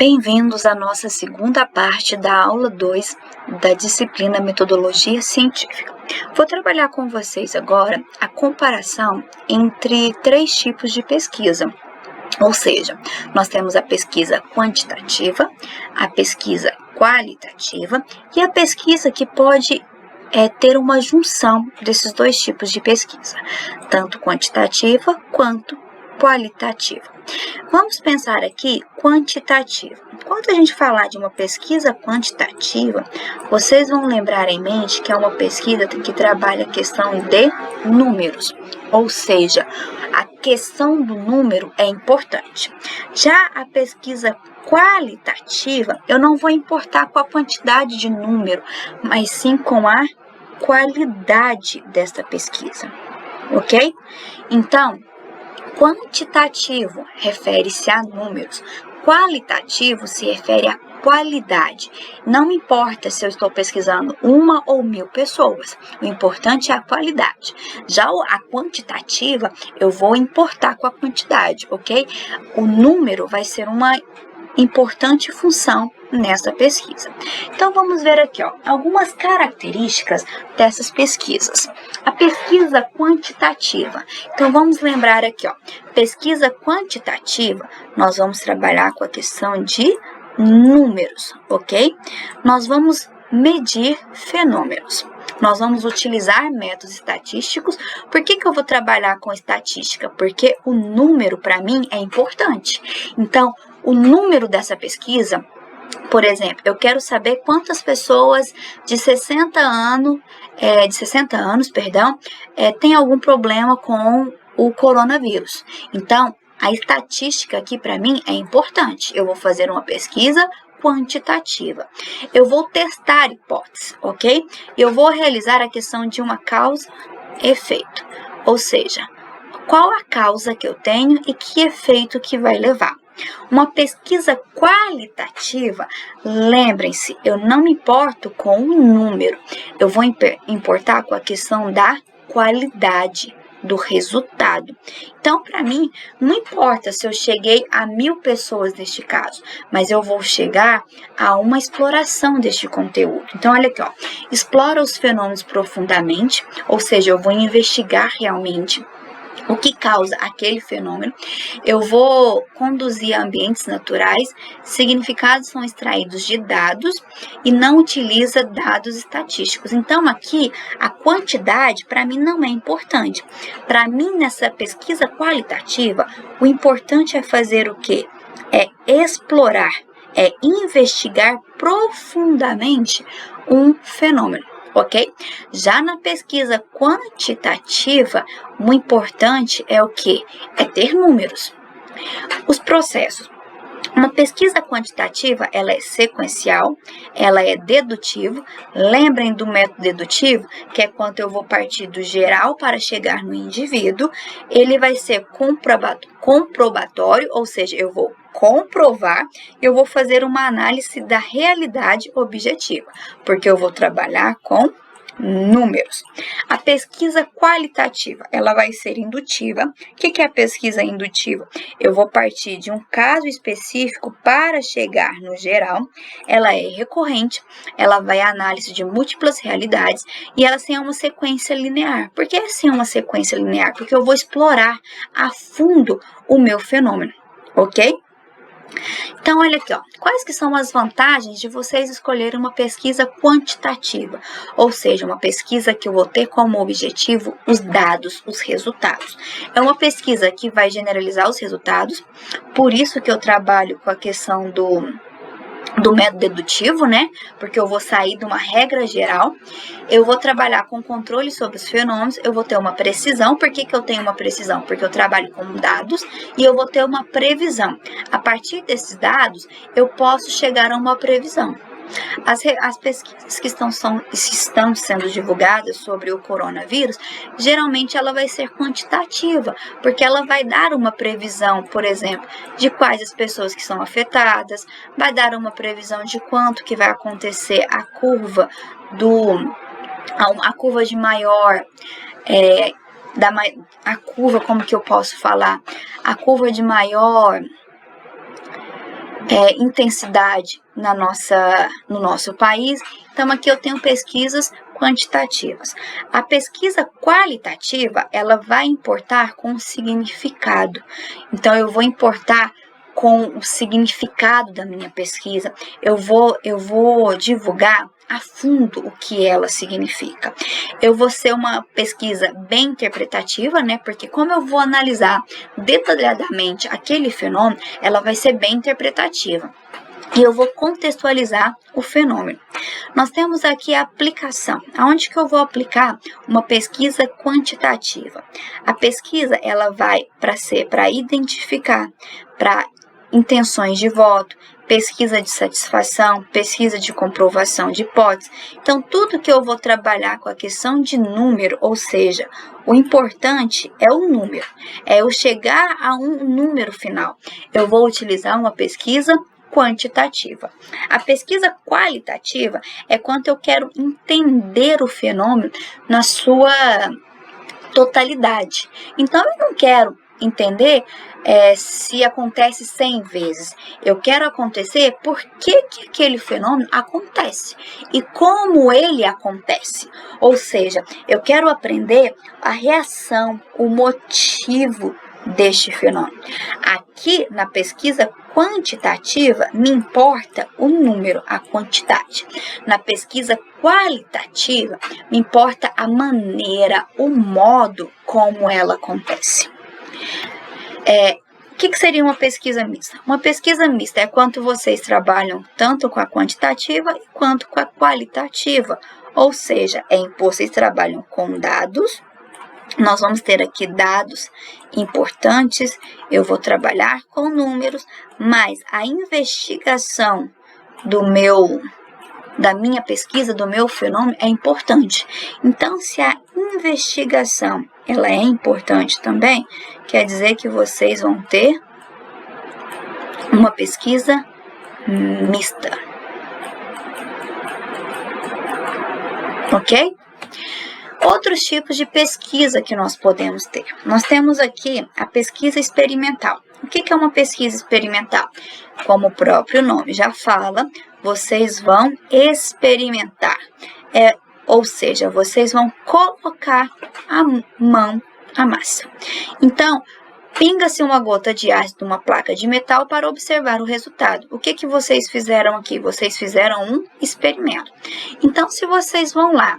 Bem-vindos à nossa segunda parte da aula 2 da disciplina Metodologia Científica. Vou trabalhar com vocês agora a comparação entre três tipos de pesquisa. Ou seja, nós temos a pesquisa quantitativa, a pesquisa qualitativa e a pesquisa que pode ter uma junção desses dois tipos de pesquisa, tanto quantitativa quanto qualitativa. Vamos pensar aqui quantitativa. Quando a gente falar de uma pesquisa quantitativa, vocês vão lembrar em mente que é uma pesquisa que trabalha a questão de números, ou seja, a questão do número é importante. Já a pesquisa qualitativa, eu não vou importar com a quantidade de número, mas sim com a qualidade desta pesquisa, ok? Então, quantitativo refere-se a números, qualitativo se refere à qualidade. Não importa se eu estou pesquisando 1 ou 1000 pessoas, o importante é a qualidade. Já a quantitativa, eu vou importar com a quantidade, ok? O número vai ser uma importante função nessa pesquisa. Então, vamos ver aqui, algumas características dessas pesquisas. A pesquisa quantitativa. Então, vamos lembrar aqui, pesquisa quantitativa, nós vamos trabalhar com a questão de números, ok? Nós vamos medir fenômenos. Nós vamos utilizar métodos estatísticos. Por que eu vou trabalhar com estatística? Porque o número, para mim, é importante. Então, o número dessa pesquisa, por exemplo, eu quero saber quantas pessoas de 60 anos, têm algum problema com o coronavírus. Então, a estatística aqui para mim é importante. Eu vou fazer uma pesquisa quantitativa. Eu vou testar hipóteses, ok? Eu vou realizar a questão de uma causa-efeito, ou seja, qual a causa que eu tenho e que efeito que vai levar. Uma pesquisa qualitativa, lembrem-se, eu não me importo com o número, eu vou importar com a questão da qualidade do resultado. Então, para mim, não importa se eu cheguei a 1000 pessoas neste caso, mas eu vou chegar a uma exploração deste conteúdo. Então, olha aqui, explora os fenômenos profundamente, ou seja, eu vou investigar realmente o que causa aquele fenômeno. Eu vou conduzir a ambientes naturais, significados são extraídos de dados e não utiliza dados estatísticos. Então, aqui, a quantidade, para mim, não é importante. Para mim, nessa pesquisa qualitativa, o importante é fazer o quê? É explorar, é investigar profundamente um fenômeno. Ok? Já na pesquisa quantitativa, o importante é o quê? É ter números. Os processos. Uma pesquisa quantitativa, ela é sequencial, ela é dedutiva. Lembrem do método dedutivo, que é quando eu vou partir do geral para chegar no indivíduo. Ele vai ser comprobatório, ou seja, eu vou comprovar, eu vou fazer uma análise da realidade objetiva, porque eu vou trabalhar com números. A pesquisa qualitativa, ela vai ser indutiva. O que é a pesquisa indutiva? Eu vou partir de um caso específico para chegar no geral. Ela é recorrente, ela vai à análise de múltiplas realidades e ela tem uma sequência linear. Por que assim uma sequência linear? Porque eu vou explorar a fundo o meu fenômeno, ok? Então, olha aqui, quais que são as vantagens de vocês escolherem uma pesquisa quantitativa, ou seja, uma pesquisa que eu vou ter como objetivo os dados, os resultados. É uma pesquisa que vai generalizar os resultados, por isso que eu trabalho com a questão do método dedutivo, né? Porque eu vou sair de uma regra geral, eu vou trabalhar com controle sobre os fenômenos, eu vou ter uma precisão. Por que eu tenho uma precisão? Porque eu trabalho com dados e eu vou ter uma previsão. A partir desses dados, eu posso chegar a uma previsão. As pesquisas que estão sendo divulgadas sobre o coronavírus, geralmente ela vai ser quantitativa, porque ela vai dar uma previsão, por exemplo, de quais as pessoas que são afetadas, vai dar uma previsão de quanto que vai acontecer a curva de maior, a curva, como que eu posso falar? A curva de maior intensidade no nosso país. Então, aqui eu tenho pesquisas quantitativas. A pesquisa qualitativa, ela vai importar com o significado. Então, eu vou importar com o significado da minha pesquisa. Eu vou divulgar a fundo o que ela significa. Eu vou ser uma pesquisa bem interpretativa, né? Porque como eu vou analisar detalhadamente aquele fenômeno, ela vai ser bem interpretativa. E eu vou contextualizar o fenômeno. Nós temos aqui a aplicação. Aonde que eu vou aplicar uma pesquisa quantitativa? A pesquisa, ela vai para identificar, para intenções de voto, pesquisa de satisfação, pesquisa de comprovação de hipótese. Então, tudo que eu vou trabalhar com a questão de número, ou seja, o importante é o número, é eu chegar a um número final. Eu vou utilizar uma pesquisa quantitativa. A pesquisa qualitativa é quando eu quero entender o fenômeno na sua totalidade. Então, eu não quero entender se acontece 100 vezes. Eu quero acontecer por que aquele fenômeno acontece e como ele acontece. Ou seja, eu quero aprender a reação, o motivo deste fenômeno. Aqui na pesquisa quantitativa me importa o número, a quantidade. Na pesquisa qualitativa me importa a maneira, o modo como ela acontece. O que seria uma pesquisa mista? Uma pesquisa mista é quando vocês trabalham tanto com a quantitativa quanto com a qualitativa. Ou seja, vocês trabalham com dados. Nós vamos ter aqui dados importantes, eu vou trabalhar com números, mas a investigação da minha pesquisa, do meu fenômeno é importante. Então, se a investigação ela é importante também, quer dizer que vocês vão ter uma pesquisa mista. Ok? Outros tipos de pesquisa que nós podemos ter. Nós temos aqui a pesquisa experimental. O que é uma pesquisa experimental? Como o próprio nome já fala, vocês vão experimentar. Ou seja, vocês vão colocar a mão à massa. Então, pinga-se uma gota de ácido numa placa de metal para observar o resultado. O que vocês fizeram aqui? Vocês fizeram um experimento. Então, se vocês vão lá,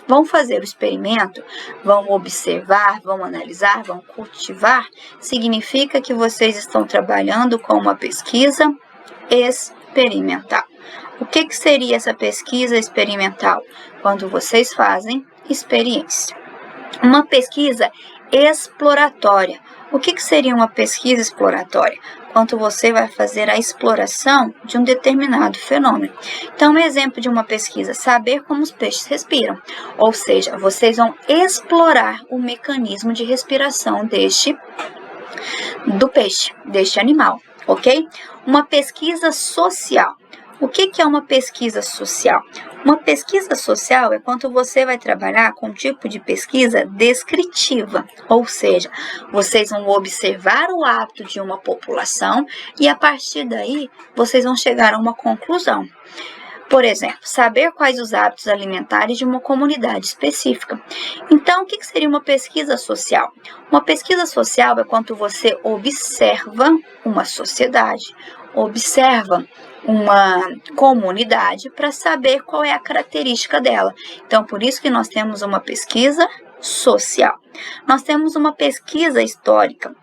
vão fazer o experimento, vão observar, vão analisar, vão cultivar, significa que vocês estão trabalhando com uma pesquisa experimental. O que seria essa pesquisa experimental? Quando vocês fazem experiência. Uma pesquisa exploratória. O que seria uma pesquisa exploratória? Quando você vai fazer a exploração de um determinado fenômeno. Então, um exemplo de uma pesquisa, saber como os peixes respiram. Ou seja, vocês vão explorar o mecanismo de respiração do peixe, deste animal, ok? Uma pesquisa social. O que é uma pesquisa social? Uma pesquisa social é quando você vai trabalhar com um tipo de pesquisa descritiva, ou seja, vocês vão observar o hábito de uma população e a partir daí vocês vão chegar a uma conclusão. Por exemplo, saber quais os hábitos alimentares de uma comunidade específica. Então, o que seria uma pesquisa social? Uma pesquisa social é quando você observa uma sociedade, observa uma comunidade para saber qual é a característica dela. Então, por isso que nós temos uma pesquisa social. Nós temos uma pesquisa histórica.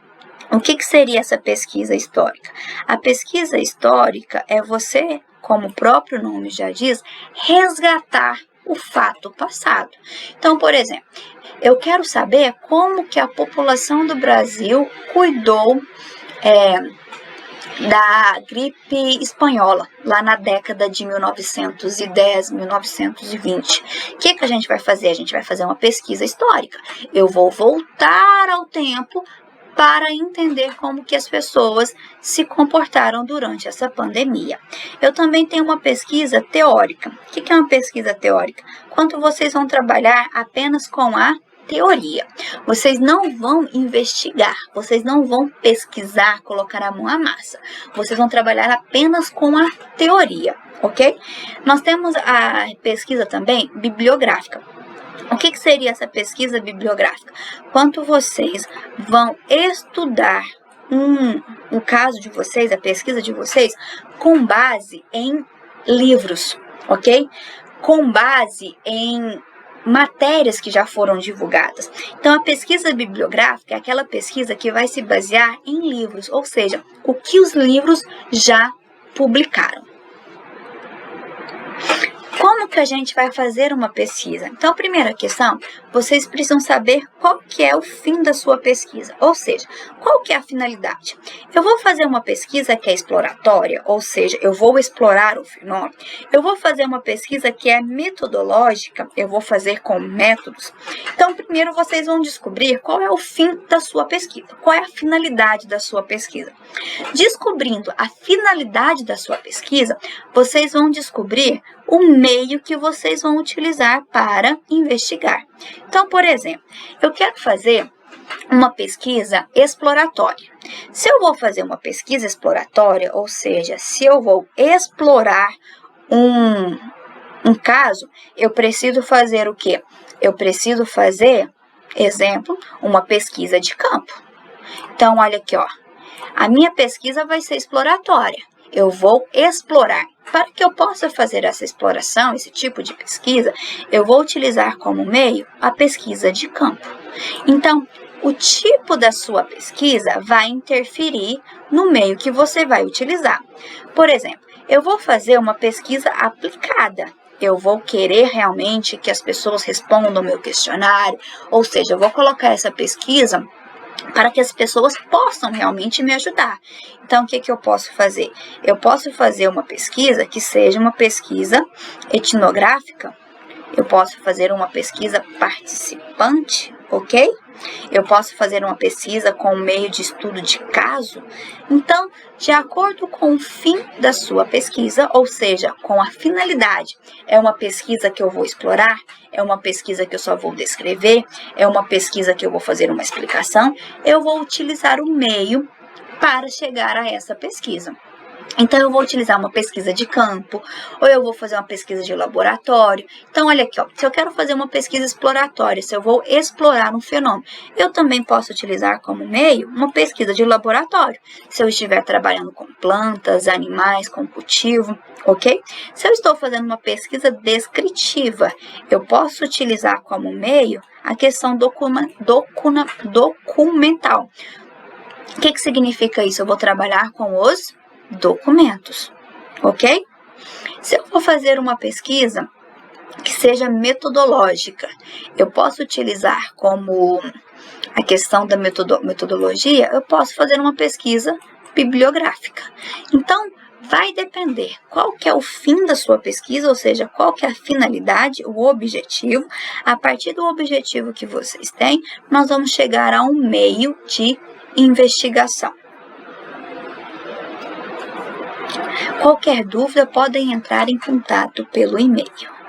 O que seria essa pesquisa histórica? A pesquisa histórica é você, como o próprio nome já diz, resgatar o fato passado. Então, por exemplo, eu quero saber como que a população do Brasil cuidou da gripe espanhola, lá na década de 1910, 1920. O que a gente vai fazer? A gente vai fazer uma pesquisa histórica. Eu vou voltar ao tempo para entender como que as pessoas se comportaram durante essa pandemia. Eu também tenho uma pesquisa teórica. O que é uma pesquisa teórica? Quando vocês vão trabalhar apenas com a teoria. Vocês não vão investigar, vocês não vão pesquisar, colocar a mão à massa. Vocês vão trabalhar apenas com a teoria, ok? Nós temos a pesquisa também bibliográfica. O que seria essa pesquisa bibliográfica? Quando vocês vão estudar o caso de vocês, a pesquisa de vocês, com base em livros, ok? Com base em matérias que já foram divulgadas. Então, a pesquisa bibliográfica é aquela pesquisa que vai se basear em livros, ou seja, o que os livros já publicaram. Como que a gente vai fazer uma pesquisa? Então, a primeira questão, vocês precisam saber qual que é o fim da sua pesquisa, ou seja, qual que é a finalidade. Eu vou fazer uma pesquisa que é exploratória, ou seja, eu vou explorar o fenômeno. Eu vou fazer uma pesquisa que é metodológica, eu vou fazer com métodos. Então, primeiro vocês vão descobrir qual é o fim da sua pesquisa, qual é a finalidade da sua pesquisa. Descobrindo a finalidade da sua pesquisa, vocês vão descobrir o meio que vocês vão utilizar para investigar. Então, por exemplo, eu quero fazer uma pesquisa exploratória. Se eu vou fazer uma pesquisa exploratória, ou seja, se eu vou explorar um caso, eu preciso fazer o quê? Eu preciso fazer, exemplo, uma pesquisa de campo. Então, olha aqui, ó. A minha pesquisa vai ser exploratória. Eu vou explorar. Para que eu possa fazer essa exploração, esse tipo de pesquisa, eu vou utilizar como meio a pesquisa de campo. Então, o tipo da sua pesquisa vai interferir no meio que você vai utilizar. Por exemplo, eu vou fazer uma pesquisa aplicada. Eu vou querer realmente que as pessoas respondam o meu questionário, ou seja, eu vou colocar essa pesquisa para que as pessoas possam realmente me ajudar. Então, o que eu posso fazer? Eu posso fazer uma pesquisa que seja uma pesquisa etnográfica, eu posso fazer uma pesquisa participante, ok? Eu posso fazer uma pesquisa com meio de estudo de caso. Então, de acordo com o fim da sua pesquisa, ou seja, com a finalidade, é uma pesquisa que eu vou explorar, é uma pesquisa que eu só vou descrever, é uma pesquisa que eu vou fazer uma explicação, eu vou utilizar o meio para chegar a essa pesquisa. Então, eu vou utilizar uma pesquisa de campo, ou eu vou fazer uma pesquisa de laboratório. Então, olha aqui, ó, se eu quero fazer uma pesquisa exploratória, se eu vou explorar um fenômeno, eu também posso utilizar como meio uma pesquisa de laboratório. Se eu estiver trabalhando com plantas, animais, com cultivo, ok? Se eu estou fazendo uma pesquisa descritiva, eu posso utilizar como meio a questão documental. O que significa isso? Eu vou trabalhar com os documentos, ok? Se eu for fazer uma pesquisa que seja metodológica, eu posso utilizar como a questão da metodologia, eu posso fazer uma pesquisa bibliográfica. Então, vai depender qual que é o fim da sua pesquisa, ou seja, qual que é a finalidade, o objetivo. A partir do objetivo que vocês têm, nós vamos chegar a um meio de investigação. Qualquer dúvida, podem entrar em contato pelo e-mail.